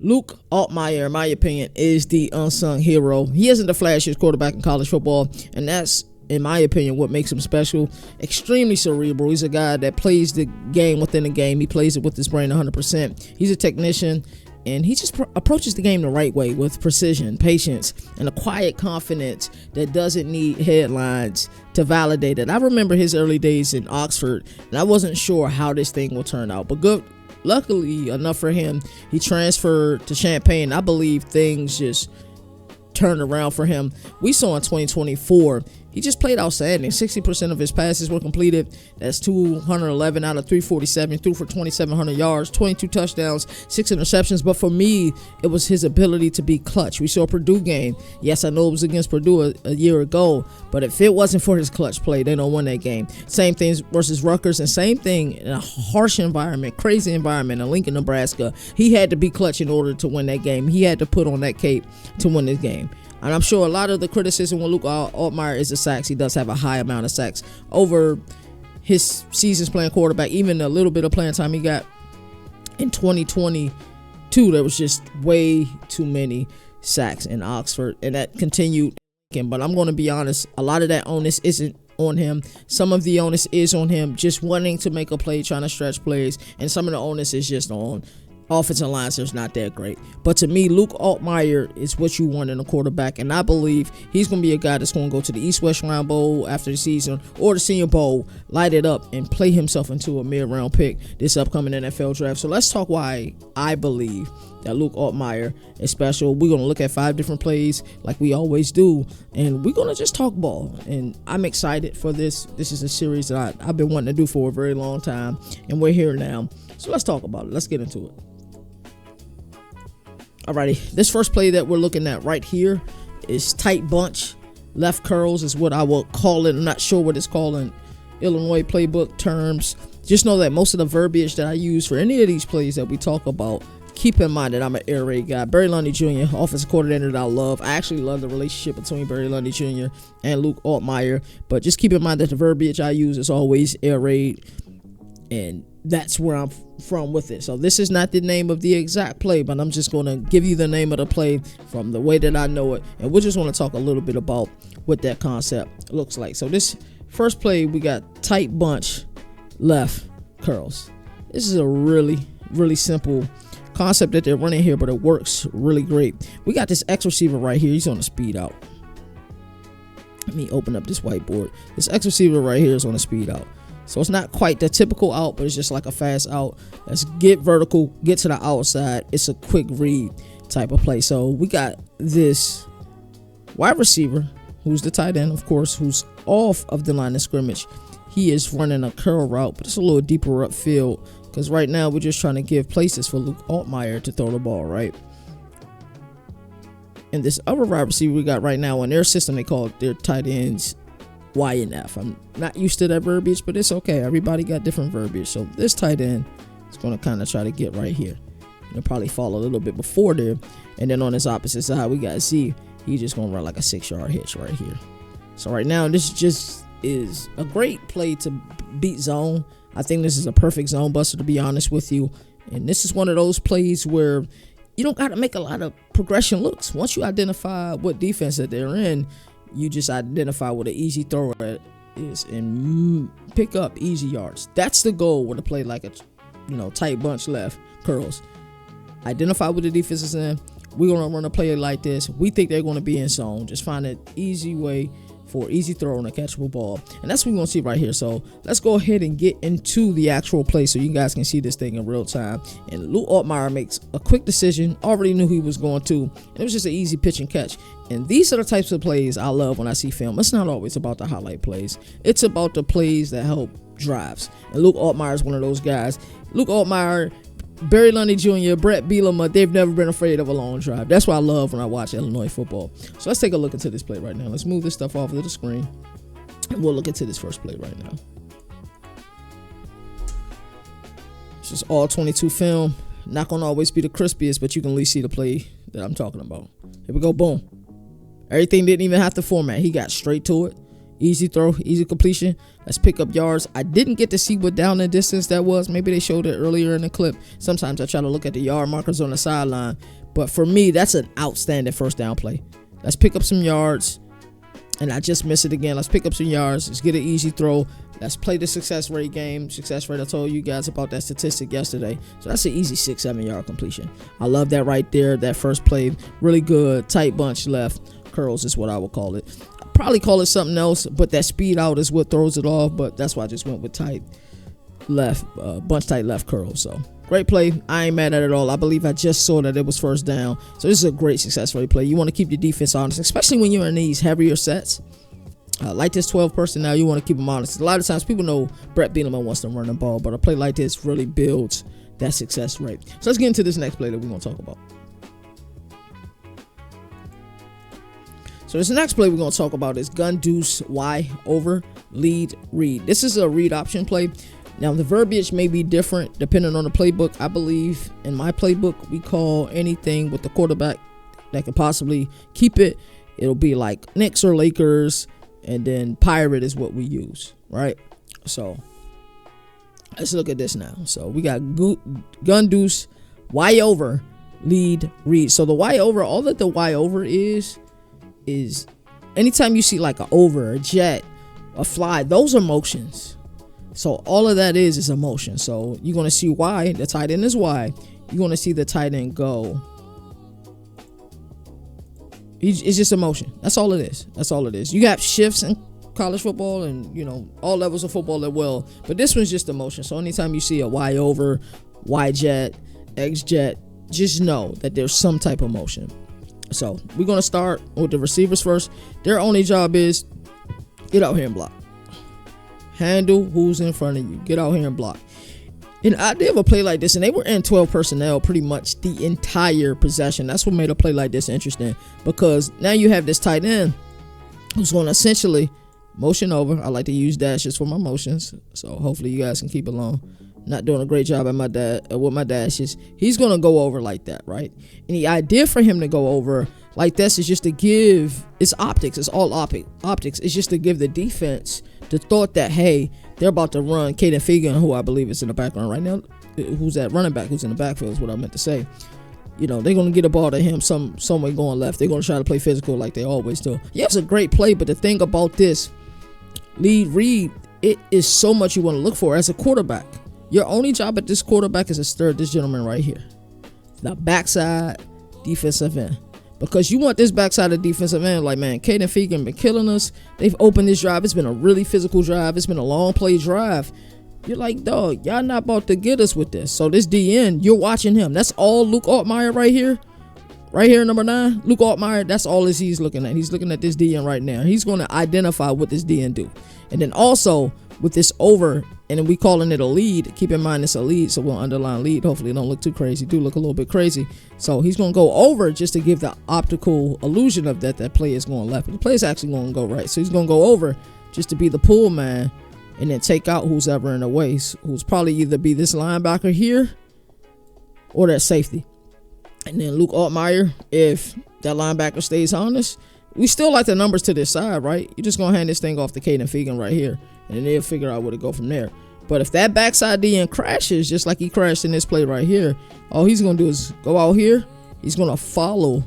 Luke Altmeyer, in my opinion, is the unsung hero. He isn't the flashiest quarterback in college football, and that's, in my opinion, what makes him special. Extremely cerebral. He's a guy that plays the game within the game. He plays it with his brain 100%. He's a technician, and he just approaches the game the right way with precision, patience, and a quiet confidence that doesn't need headlines to validate it. I remember his early days in Oxford, and I wasn't sure how this thing will turn out, but luckily enough for him, he transferred to Champaign. I believe things just turned around for him. We saw in 2024, he just played outstanding. 60% of his passes were completed. That's 211 out of 347. Threw for 2,700 yards, 22 touchdowns, 6 interceptions. But for me, it was his ability to be clutch. We saw a Purdue game. Yes, I know it was against Purdue a year ago, but if it wasn't for his clutch play, they don't win that game. Same thing versus Rutgers, and same thing in a harsh environment, crazy environment in Lincoln, Nebraska. He had to be clutch in order to win that game. He had to put on that cape to win this game. And I'm sure a lot of the criticism with Luke Altmeyer is the sacks. He does have a high amount of sacks over his seasons playing quarterback. Even a little bit of playing time he got in 2022, there was just way too many sacks in Oxford, and that continued. But I'm going to be honest, a lot of that onus isn't on him. Some of the onus is on him just wanting to make a play, trying to stretch plays, and some of the onus is just on offensive lines that's not that great. But to me, Luke Altmeyer is what you want in a quarterback, and I believe he's going to be a guy that's going to go to the East-West Round Bowl after the season or the Senior Bowl, light it up, and play himself into a mid-round pick this upcoming NFL draft. So let's talk why I believe that Luke Altmeyer is special. We're going to look at 5 different plays like we always do, and we're going to just talk ball. And I'm excited for this. This is a series that I've been wanting to do for a very long time, and we're here now. So let's talk about it. Let's get into it. Alrighty, this first play that we're looking at right here is tight bunch. Left curls is what I will call it. I'm not sure what it's called in Illinois playbook terms. Just know that most of the verbiage that I use for any of these plays that we talk about, keep in mind that I'm an air raid guy. Barry Lundy Jr., offensive coordinator that I love. I actually love the relationship between Barry Lundy Jr. and Luke Altmeyer. But just keep in mind that the verbiage I use is always air raid, and that's where I'm from with it. So this is not the name of the exact play, but I'm just going to give you the name of the play from the way that I know it, and we just want to talk a little bit about what that concept looks like. So this first play, we got tight bunch, left curls. This is a really, really simple concept that they're running here, but it works really great. We got this X receiver right here. He's on a speed out. Let me open up this whiteboard. This X receiver right here is on a speed out. So it's not quite the typical out, but it's just like a fast out. Let's get vertical, get to the outside. It's a quick read type of play. So we got this wide receiver, who's the tight end, of course, who's off of the line of scrimmage. He is running a curl route, but it's a little deeper upfield because right now we're just trying to give places for Luke Altmeyer to throw the ball, right? And this other wide receiver we got right now in their system, they call their tight ends Y and F. I'm not used to that verbiage, but it's okay. Everybody got different verbiage. So this tight end is going to kind of try to get right here. He'll probably fall a little bit before there. And then on his opposite side, we got Z. He's just going to run like a 6-yard hitch right here. So right now, this just is a great play to beat zone. I think this is a perfect zone buster, to be honest with you. And this is one of those plays where you don't got to make a lot of progression looks. Once you identify what defense that they're in, you just identify what an easy throw is and pick up easy yards. That's the goal with a play like a tight bunch left curls. Identify what the defense is in. We're going to run a play like this. We think they're going to be in zone. Just find an easy way for easy throw and a catchable ball. And that's what we're going to see right here. So let's go ahead and get into the actual play so you guys can see this thing in real time. And Luke Altmeyer makes a quick decision. Already knew he was going to. And it was just an easy pitch and catch. And these are the types of plays I love when I see film. It's not always about the highlight plays. It's about the plays that help drives. And Luke Altmeyer is one of those guys. Luke Altmeyer, Barry Lundy Jr., Brett Bielema, they've never been afraid of a long drive. That's what I love when I watch Illinois football. So let's take a look into this play right now. Let's move this stuff off of the screen, and we'll look into this first play right now. It's just all 22 film. Not going to always be the crispiest, but you can at least see the play that I'm talking about. Here we go. Boom. Everything didn't even have to format. He got straight to it. Easy throw, easy completion. Let's pick up yards. I didn't get to see what down and distance that was. Maybe they showed it earlier in the clip. Sometimes I try to look at the yard markers on the sideline. But for me, that's an outstanding first down play. Let's pick up some yards. And I just missed it again. Let's pick up some yards. Let's get an easy throw. Let's play the success rate game. Success rate, I told you guys about that statistic yesterday. So that's an easy 6-7 yard completion. I love that right there. That first play, really good. Tight bunch left. Curls is what I would call it. I'd probably call it something else, but that speed out is what throws it off. But that's why I just went with tight left, bunch tight left curl. So great play. I ain't mad at it at all. I believe I just saw that it was first down. So this is a great success rate play. You want to keep your defense honest, especially when you're in these heavier sets. Like this 12 personnel, you want to keep them honest. A lot of times people know Brett Bielema wants to run the ball, but a play like this really builds that success rate. So let's get into this next play that we're going to talk about. So this next play we're going to talk about is gun deuce Y over lead read. This is a read option play. Now the verbiage may be different depending on the playbook. I believe in my playbook we call anything with the quarterback that could possibly keep it. It'll be like Knicks or Lakers, and then pirate is what we use, right? So let's look at this now. So we got gun deuce Y over lead read. So the Y over, all that the Y over is anytime you see like a over, a jet, a fly, those are motions. So all of that is a motion. So you're going to see Y, the tight end is Y. You're going to see the tight end go. It's just a motion. That's all it is. That's all it is. You have shifts in college football and, you know, all levels of football that well. But this one's just a motion. So anytime you see a Y over, Y jet, X jet, just know that there's some type of motion. So we're going to start with the receivers first. Their only job is get out here and block. Handle who's in front of you. Get out here and block. And I did a play like this, and they were in 12 personnel pretty much the entire possession. That's what made a play like this interesting, because now you have this tight end who's going to essentially motion over. I like to use dashes for my motions, so hopefully you guys can keep along. Not doing a great job at with my dashes. He's going to go over like that, right? And the idea for him to go over like this is just to give, it's optics. It's all optics. It's just to give the defense the thought that, hey, they're about to run Caden Fegan, who I believe is in the background right now. Who's that running back who's in the backfield is what I meant to say. You know, they're going to get a ball to him some way going left. They're going to try to play physical like they always do. Yeah, it's a great play, but the thing about this lead read, it is so much you want to look for as a quarterback. Your only job at this quarterback is to stir this gentleman right here, the backside defensive end. Because you want this backside of defensive end, like, man, Caden Fegan been killing us. They've opened this drive. It's been a really physical drive. It's been a long play drive. You're like, dog, y'all not about to get us with this. So this DN, you're watching him. That's all Luke Altmeyer right here. Right here, number 9. Luke Altmeyer, that's all he's looking at. He's looking at this DN right now. He's going to identify what this DN do. And then also with this over, and then we calling it a lead. Keep in mind it's a lead, so we'll underline lead. Hopefully it don't look too crazy. Do look a little bit crazy. So he's going to go over just to give the optical illusion of that play is going left. But the play is actually going to go right. So he's going to go over just to be the pull man and then take out who's ever in the way, who's probably either be this linebacker here or that safety. And then Luke Altmeyer, if that linebacker stays honest, we still like the numbers to this side, right? You're just going to hand this thing off to Caden Fegan right here, and then they'll figure out where to go from there. But if that backside DN crashes, just like he crashed in this play right here, all he's going to do is go out here. He's going to follow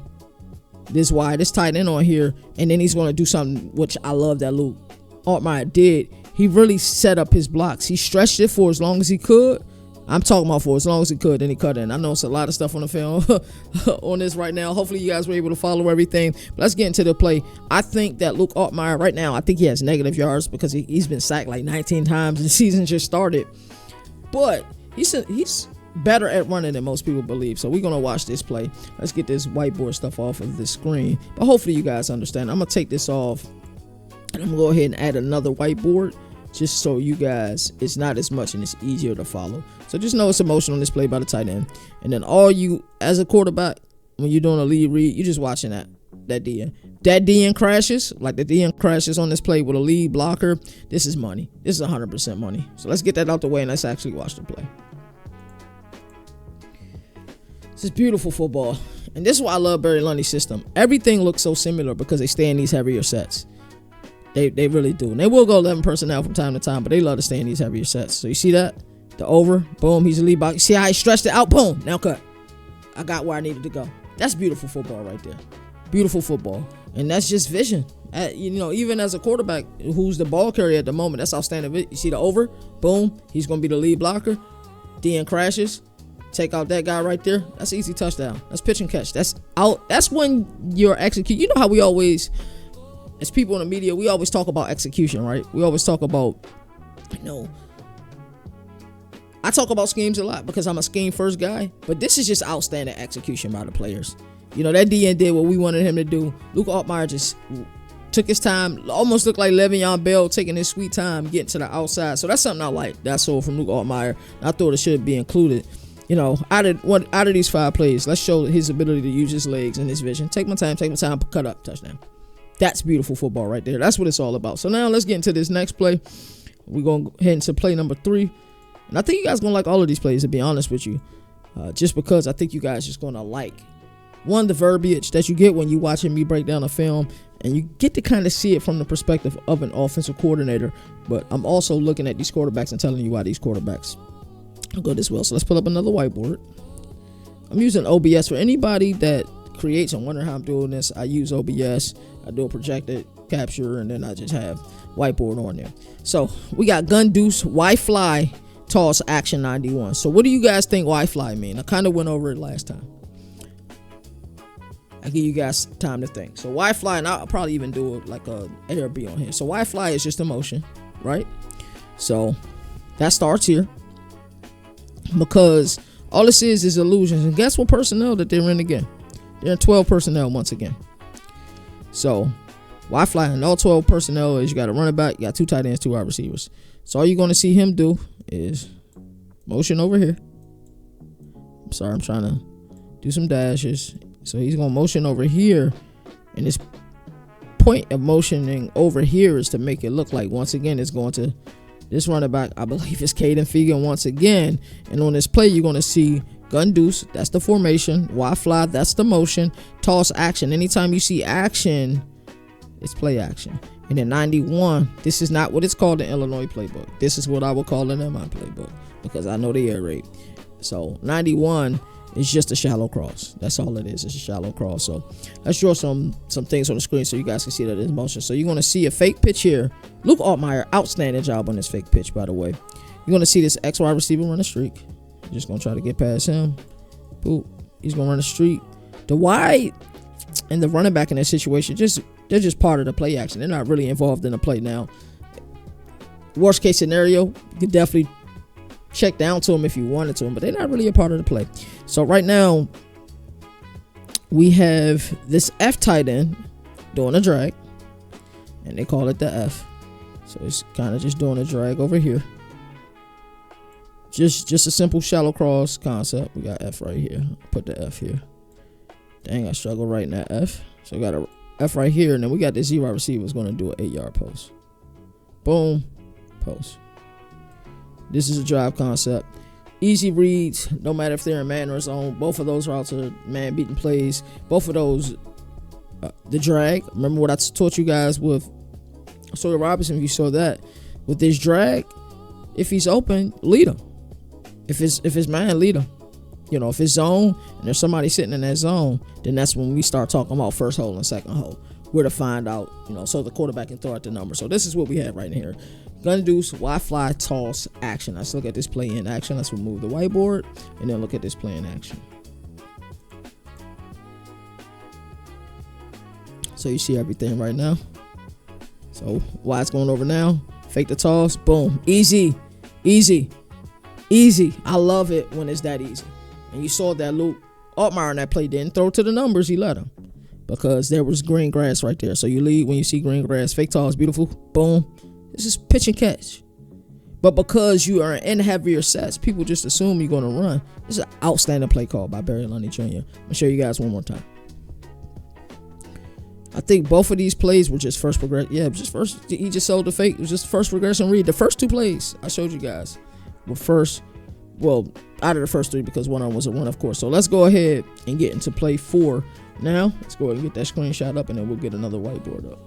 this wide, this tight end on here, and then he's going to do something which I love that Luke Altmeyer did. He really set up his blocks. He stretched it for as long as he could. I'm talking about for as long as he could, then he cut in. I know it's a lot of stuff on the film on this right now. Hopefully you guys were able to follow everything. But let's get into the play. I think that Luke Altmeyer right now, I think he has negative yards because he's been sacked like 19 times and the season just started. But he's better at running than most people believe. So we're going to watch this play. Let's get this whiteboard stuff off of the screen. But hopefully you guys understand. I'm going to take this off and I'm going to go ahead and add another whiteboard, just so you guys, it's not as much and it's easier to follow. So just know it's a motion on this play by the tight end. And then all you, as a quarterback, when you're doing a lead read, you're just watching that DN. That DN crashes, like the DN crashes on this play with a lead blocker. This is money. This is 100% money. So let's get that out the way and let's actually watch the play. This is beautiful football. And this is why I love Barry Lundy's system. Everything looks so similar because they stay in these heavier sets. They really do. And they will go 11 personnel from time to time, but they love to stay in these heavier sets. So you see that? The over, boom, he's a lead block. See how he stretched it out? Boom, now cut. I got where I needed to go. That's beautiful football right there. Beautiful football. And that's just vision. Even as a quarterback who's the ball carrier at the moment, that's outstanding. You see the over, boom, he's going to be the lead blocker. DN crashes. Take out that guy right there. That's an easy touchdown. That's pitch and catch. That's out. That's when you're executing. You know how we always, as people in the media, we always talk about execution, right? We always talk about, I talk about schemes a lot because I'm a scheme first guy, but this is just outstanding execution by the players. That DN did what we wanted him to do. Luke Altmeyer just took his time, almost looked like Le'Veon Bell taking his sweet time getting to the outside. So that's something I like. That's all from Luke Altmeyer. I thought it should be included. Out of these 5 plays, let's show his ability to use his legs and his vision. Take my time, cut up, touchdown. That's beautiful football right there. That's what it's all about. So now let's get into this next play. We're going to head into play number 3. And I think you guys going to like all of these plays, to be honest with you. Just because I think you guys just going to like, one, the verbiage that you get when you watching me break down a film. And you get to kind of see it from the perspective of an offensive coordinator. But I'm also looking at these quarterbacks and telling you why these quarterbacks go this well. So let's pull up another whiteboard. I'm using OBS. For anybody that creates and wondering how I'm doing this, I use OBS. I do a projected capture, and then I just have whiteboard on there. So we got gun deuce, Y fly, toss, action 91. So what do you guys think Y fly mean? I kind of went over it last time. I give you guys time to think. So Y fly, and I'll probably even do it like a A or B on here. So Y fly is just a motion, right? So that starts here because all this is illusions. And guess what personnel that they're in again? They're in 12 personnel once again. So Y fly and all 12 personnel is you got a running back, you got 2 tight ends, 2 wide receivers. So all you're going to see him do is motion over here. I'm sorry, I'm trying to do some dashes. So he's going to motion over here, and his point of motioning over here is to make it look like, once again, it's going to this running back, I believe it's Caden Fegan once again. And on this play, you're going to see gun deuce, that's the formation. Y fly, that's the motion. Toss, action. Anytime you see action, it's play action. And then 91, this is not what it's called in Illinois playbook. This is what I would call it in my playbook because I know the air raid. So 91 is just a shallow cross. That's all it is. It's a shallow cross. So let's draw some things on the screen so you guys can see that it's motion. So you're going to see a fake pitch here. Luke Altmeyer, outstanding job on this fake pitch, by the way. You're going to see this X wide receiver run a streak. You're just going to try to get past him. Boop. He's going to run a streak. The wide and the running back in that situation, they're just part of the play action. They're not really involved in the play now. Worst case scenario, you could definitely check down to them if you wanted to, but they're not really a part of the play. So right now, we have this F tight end doing a drag, and they call it the F. So it's kind of just doing a drag over here. Just a simple shallow cross concept. We got F right here. Put the F here. Dang, I struggle writing that F. So we got a F right here, and then we got this Z-wide receiver is going to do an 8-yard post. Boom, post. This is a drive concept. Easy reads, no matter if they're in man or zone. Both of those routes are man-beating plays. Both of those, the drag. Remember what I taught you guys with Sawyer Robinson, if you saw that. With this drag, if he's open, lead him. If it's man, lead him. If it's zone and there's somebody sitting in that zone, then that's when we start talking about first hole and second hole. Where to find out, so the quarterback can throw out the number. So this is what we have right here. Gun deuce, Y fly, toss, action. Let's look at this play in action. Let's remove the whiteboard and then look at this play in action. So you see everything right now. So Y is going over now. Fake the toss. Boom. Easy. Easy. Easy. I love it when it's that easy. And you saw that Luke Altmeyer in that play didn't throw to the numbers. He let him. Because there was green grass right there. So you lead when you see green grass. Fake toss. Beautiful. Boom. This is pitch and catch. But because you are in heavier sets, people just assume you're going to run. This is an outstanding play call by Barry Lundy Jr. I'm going to show you guys one more time. I think both of these plays were just first progression. Yeah, just first. He just sold the fake. It was just first regression read. The first 2 plays I showed you guys were first. Well, out of the first 3 because one of them was a run, of course. So let's go ahead and get into play 4 now. Let's go ahead and get that screenshot up, and then we'll get another whiteboard up.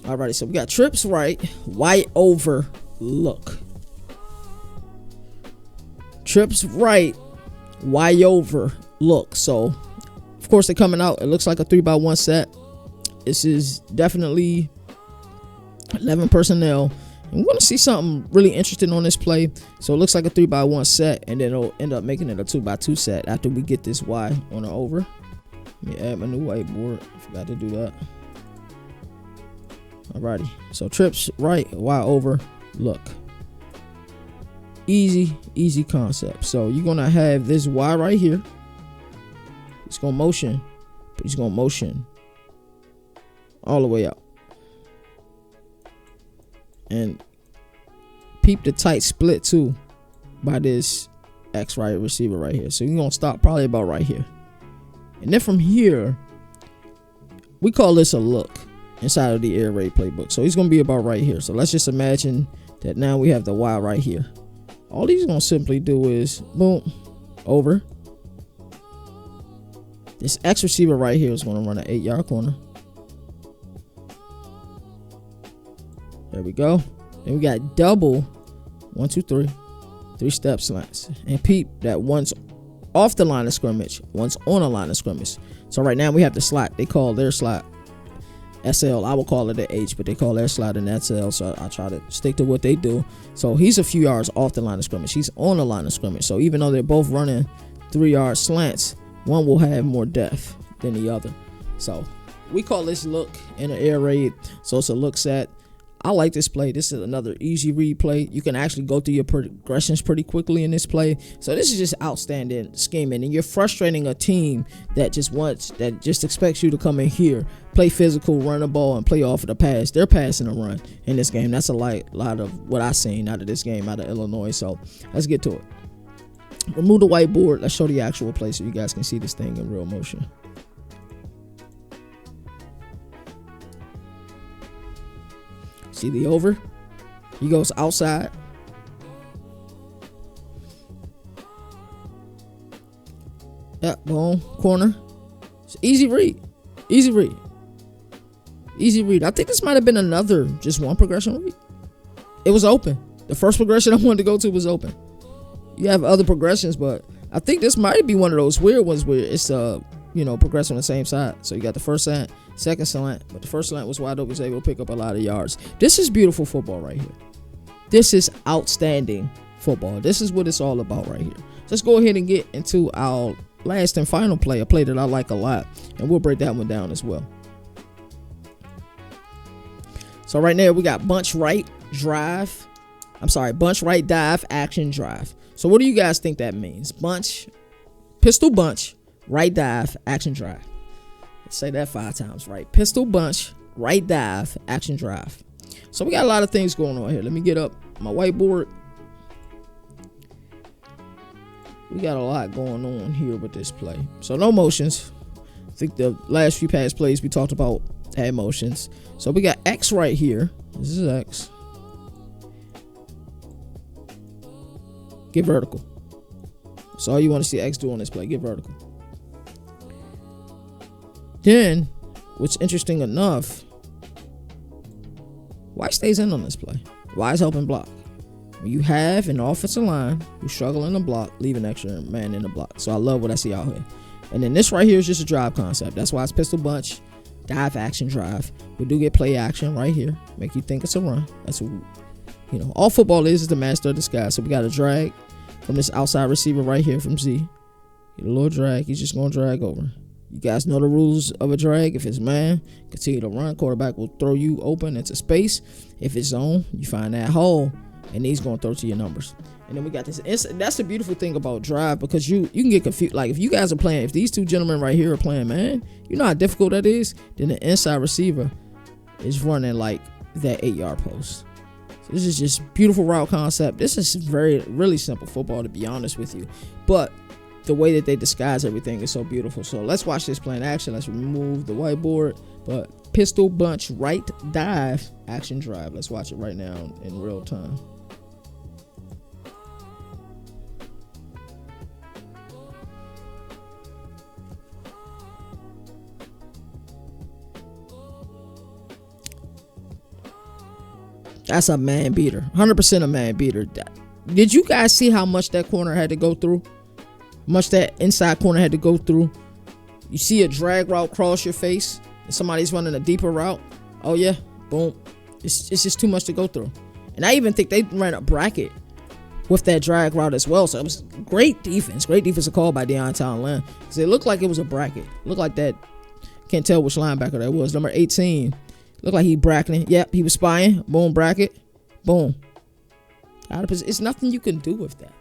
Alrighty, so we got trips right, wide over, look. Trips right, wide over, look. So, of course, they're coming out. It looks like a 3x1 set. This is definitely 11 personnel. And we're going to see something really interesting on this play. So, it looks like a 3x1 set, and then it'll end up making it a 2x2 set after we get this Y on the over. Let me add my new whiteboard. Forgot to do that. Alrighty, so trips right, Y over, look. Easy concept. So you're gonna have this Y right here. It's gonna motion, but he's gonna motion all the way out. And peep the tight split too by this X right receiver right here. So you're gonna stop probably about right here. And then from here, we call this a look inside of the air raid playbook. So he's going to be about right here. So let's just imagine that now we have the Y right here. All he's going to simply do is boom, over. This X receiver right here is going to run an 8-yard corner. There we go. And we got double 1, 2, 3, 3-step slants. And peep that one's off the line of scrimmage, one's on the line of scrimmage. So right now we have the slot. They call their slot SL. I will call it an H, but they call their slot an SL, so I try to stick to what they do. So he's a few yards off the line of scrimmage. He's on the line of scrimmage. So even though they're both running 3-yard slants, one will have more depth than the other. So we call this look in an air raid. So it's a look set. I like this play. This is another easy read play. You can actually go through your progressions pretty quickly in this play. So this is just outstanding scheming, and you're frustrating a team that just expects you to come in here, play physical, run the ball, and play off of the pass. They're passing a run in this game. That's a lot of what I've seen out of this game out of Illinois. So let's get to it. Remove the whiteboard. Let's show the actual play so you guys can see this thing in real motion. See the over? He goes outside. Yep, boom, corner. It's easy read. Easy read. Easy read. I think this might have been another just one progression read. It was open. The first progression I wanted to go to was open. You have other progressions, but I think this might be one of those weird ones where it's progressing on the same side. So you got the first slant, second slant, but the first slant was wide open, was able to pick up a lot of yards. This is beautiful football right here. This is outstanding football. This is what it's all about right here. Let's go ahead and get into our last and final play, a play that I like a lot, and we'll break that one down as well. So right now we got bunch right dive, action drive. So what do you guys think that means? Pistol bunch, right dive, action drive. Let's say that 5 times, right? Pistol bunch, right dive, action drive. So we got a lot of things going on here. Let me get up my whiteboard. We got a lot going on here with this play. So no motions. I think the last few past plays we talked about had motions. So we got X right here. This is X. Get vertical. That's all you want to see X do on this play. Get vertical. Then, what's interesting enough, Y stays in on this play. Y is helping block. When you have an offensive line who's struggling to block, leave an extra man in the block. So I love what I see out here. And then this right here is just a drive concept. That's why it's pistol bunch, dive, action, drive. We do get play action right here. Make you think it's a run. That's what, all football is the master of disguise. So we got a drag from this outside receiver right here from Z. Get a little drag. He's just going to drag over. You guys know the rules of a drag. If it's man, continue to run. Quarterback will throw you open into space. If it's zone, you find that hole, and he's going to throw to your numbers. And then we got this. That's the beautiful thing about drive, because you can get confused. Like if you guys are playing, if these two gentlemen right here are playing man, you know how difficult that is. Then the inside receiver is running like that 8-yard post. So this is just beautiful route concept. This is really simple football, to be honest with you. But the way that they disguise everything is so beautiful. So let's watch this play in action. Let's remove the whiteboard. But pistol bunch, right dive, action drive. Let's watch it right now in real time. That's a man beater. 100% a man beater. Did you guys see how much that corner had to go through? Much that inside corner had to go through? You see a drag route cross your face and somebody's running a deeper route. Oh yeah, boom. It's just too much to go through. And I even think they ran a bracket with that drag route as well. So it was great defense. Great defensive call by Deion Tomlin. Because it looked like it was a bracket. Looked like that. Can't tell which linebacker that was. Number 18. Looked like he bracketing. Yep, he was spying. Boom, bracket. Boom. Out of position. It's nothing you can do with that.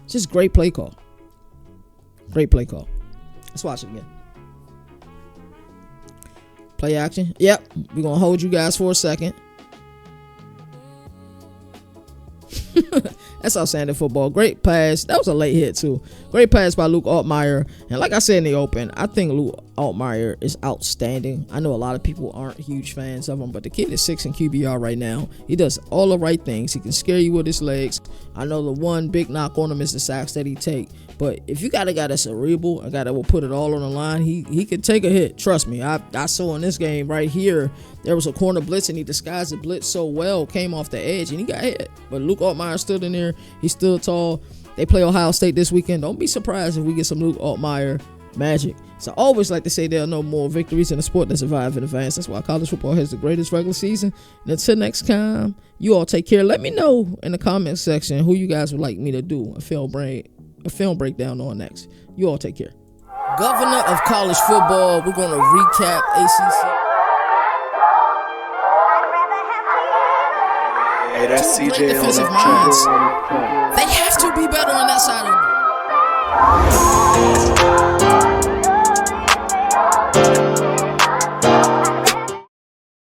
It's just great play call. Great play call. Let's watch it again. Play action. Yep, we're going to hold you guys for a second. That's outstanding football. Great pass. That was a late hit too. Great pass by Luke Altmeyer. And like I said in the open, I think Luke Altmeyer is outstanding. I know a lot of people aren't huge fans of him, but the kid is 6 in QBR right now. He does all the right things. He can scare you with his legs. I know the one big knock on him is the sacks that he take. But if you got a guy that's cerebral, a guy that will put it all on the line, he can take a hit. Trust me. I saw in this game right here, there was a corner blitz and he disguised the blitz so well, came off the edge and he got hit. But Luke Altmeyer stood in there. He's still tall. They play Ohio State this weekend. Don't be surprised if we get some Luke Altmeyer magic. So I always like to say there are no more victories in a sport that survive in advance. That's why college football has the greatest regular season. And until next time, you all take care. Let me know in the comment section who you guys would like me to do a film breakdown on next. You all take care. Governor of college football, we're going to recap ACC. Hey, that's Two CJ great on defensive the minds. track. They have to be better on that side of the ball.